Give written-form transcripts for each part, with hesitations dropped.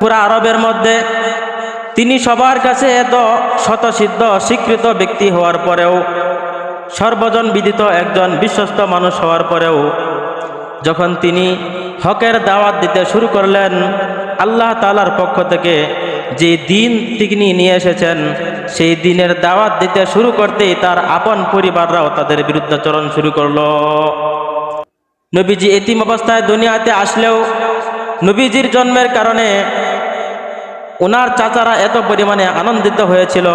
পুরা আরবের মধ্যে তিনি সবার কাছে এত শতসিদ্ধ স্বীকৃত ব্যক্তি হওয়ার পরেও, সর্বজন বিদিত একজন বিশ্বস্ত মানুষ হওয়ার পরেও, যখন তিনি হকের দাওয়াত দিতে শুরু করলেন, আল্লাহ তাআলার পক্ষ থেকে যে দিন তিনি নিয়ে এসেছেন সেই দিনের দাওয়াত দিতে শুরু করতেই তার আপন পরিবাররাও তাদের বিরুদ্ধাচরণ শুরু করলো। নবীজি এতিম অবস্থায় দুনিয়াতে আসলেও নবীজির জন্মের কারণে ওনার চাচারা এত পরিমাণে আনন্দিত হয়েছিল,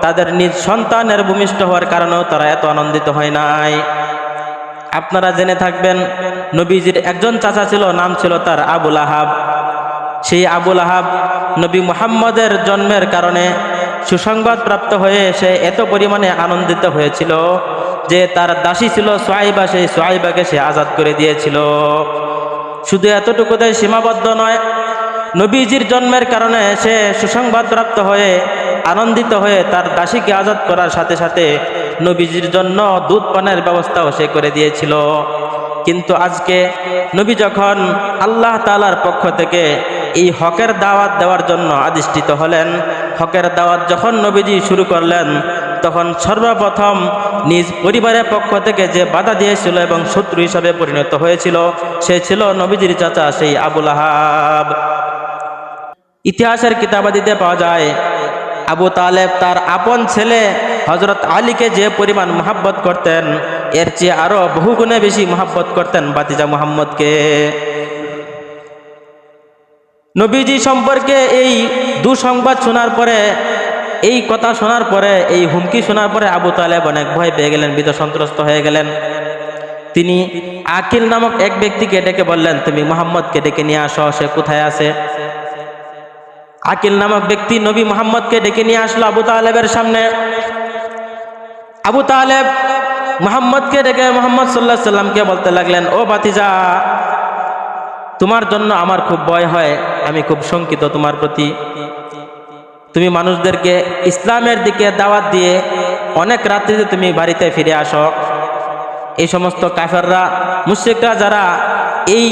তাদের নিজ সন্তানের ভূমিষ্ঠ হওয়ার কারণেও তারা এত আনন্দিত হয় নাই। আপনারা জেনে থাকবেন, নবীজির একজন চাচা ছিল, নাম ছিল তার আবুল আহাব। সেই আবুল আহাব নবী মুহাম্মদের জন্মের কারণে সুসংবাদ প্রাপ্ত হয়ে সে এত পরিমাণে আনন্দিত হয়েছিল যে তার দাসী ছিল সুয়াইবা, সেই সুয়াইবাকে সে আজাদ করে দিয়েছিল। শুধু এতটুকুতে সীমাবদ্ধ নয়, নবীজির জন্মের কারণে সে সুসংবাদ প্রাপ্ত হয়ে আনন্দিত হয়ে তার দাসীকে আজাদ করার সাথে সাথে নবীজির জন্য দুধ পানের ব্যবস্থাও সে করে দিয়েছিল। কিন্তু আজকে নবী যখন আল্লাহ তাআলার পক্ষ থেকে এই হকের দাওয়াত দেওয়ার জন্য আদিষ্টিত হলেন, হকের দাওয়াত যখন নবীজি শুরু করলেন, তখন সর্বপ্রথম নিজ পরিবারের পক্ষ থেকে যে বাধা দিয়েছিল এবং শত্রু হিসাবে পরিণত হয়েছিল সে ছিল নবীজির চাচা সেই আবুল আহাব। ইতিহাসের কিতাবাদিতে পাওয়া যায়, আবু তালেব তার আপন ছেলে হযরত আলীকে যে পরিমাণ মহব্বত করতেন, এর চেয়ে আরো বহুগুণে বেশি মহব্বত করতেন ভাতিজা মুহাম্মদকে। নবীজি সম্পর্কে এই দুঃসংবাদ শোনার পরে, এই কথা শোনার পরে, এই হুমকি শোনার পরে আবু তালেব অনেক ভয় পেয়ে গেলেন, ভীত সন্ত্রস্ত হয়ে গেলেন। তিনি আকিল নামক এক ব্যক্তিকে ডেকে বললেন, তুমি মুহাম্মদকে ডেকে নিয়ে আসো, সে কোথায় আছে? আকিল নামক ব্যক্তি নবী মুহাম্মদকে ডেকে নিয়ে আসলো আবু তালেবের সামনে। আবু তালেব মুহাম্মদকে ডেকে মুহাম্মদ সাল্লাল্লাহু আলাইহি সাল্লামকে বলতে লাগলেন, ও ভাতিজা, তোমার জন্য আমার খুব ভয় হয়, আমি খুব শঙ্কিত তোমার প্রতি। তুমি মানুষদেরকে ইসলামের দিকে দাওয়াত দিয়ে অনেক রাত্রিতে তুমি বাড়িতে ফিরে আসো। এই সমস্ত কাফেররা, মুশরিকরা যারা এই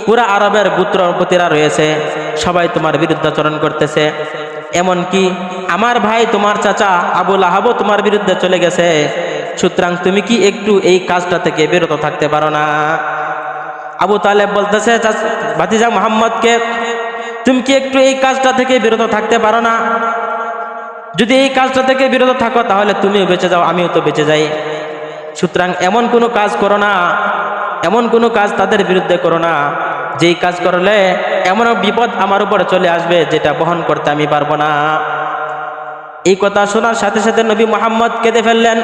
পুরা আরবের গোত্রপতিরা রয়েছে, সবাই তোমার বিরুদ্ধাচরণ করতেছে। এমনকি আমার ভাই তোমার চাচা আবুল আহাবও তোমার বিরুদ্ধে চলে গেছে। সুতরাং তুমি কি একটু এই কাজটা থেকে বিরত থাকতে পারো না? আবু তালেব বলতেছে ভাতিজা মুহাম্মদকে, তুমি কি একটু এই কাজটা থেকে বিরত থাকতে পারো না? যদি এই কাজটা থেকে বিরত থাকো তাহলে তুমিও বেঁচে যাও, আমিও তো বেঁচে যাই। সুতরাং এমন কোনো কাজ করো না, এমন কোনো কাজ তাদের বিরুদ্ধে করো না যেই কাজ করলে এমন বিপদ আমার উপরে চলে আসবে যেটা বহন করতে আমি পারবো না। এই কথা শোনার সাথে সাথে নবী মুহাম্মদ কেঁদে ফেললেন।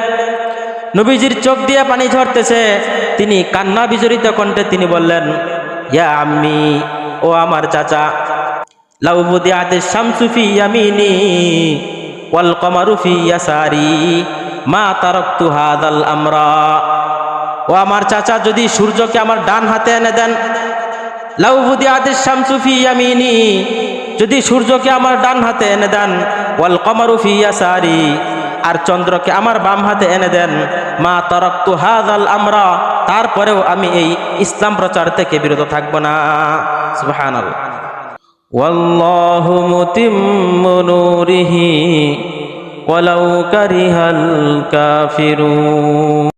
নবীজির চোখ দিয়ে পানি ঝরতেছে। তিনি কান্না বিজড়িত কণ্ঠে তিনি বললেন, ইয়া আম্মি, ও আমার চাচা, লাউ বুদিআতিশ শামসু ফি ইয়ামিনি ওয়াল কমারু ফি ইয়াসারি মা তারাকতু হাযাল আমরা। ও আমার চাচা, যদি সূর্যকে আমার ডান হাতে এনে দেন, লাউ বুদিআতিশ শামসু ফি ইয়ামিনি, যদি সূর্যকে আমার ডান হাতে এনে দেন, ওয়াল কমারু ফি ইয়াসারি, আর চন্দ্রকে আমার বাম হাতে এনে দেন, মা তারাকতু হাযাল আমরা, তারপরেও আমি এই ইসলাম প্রচার থেকে বিরত থাকব না। সুবহানাল্লাহ। ওয়াল্লাহু মুতিম্মু নূরিহি ওয়ালাউ কারিহাল কাফিরুন।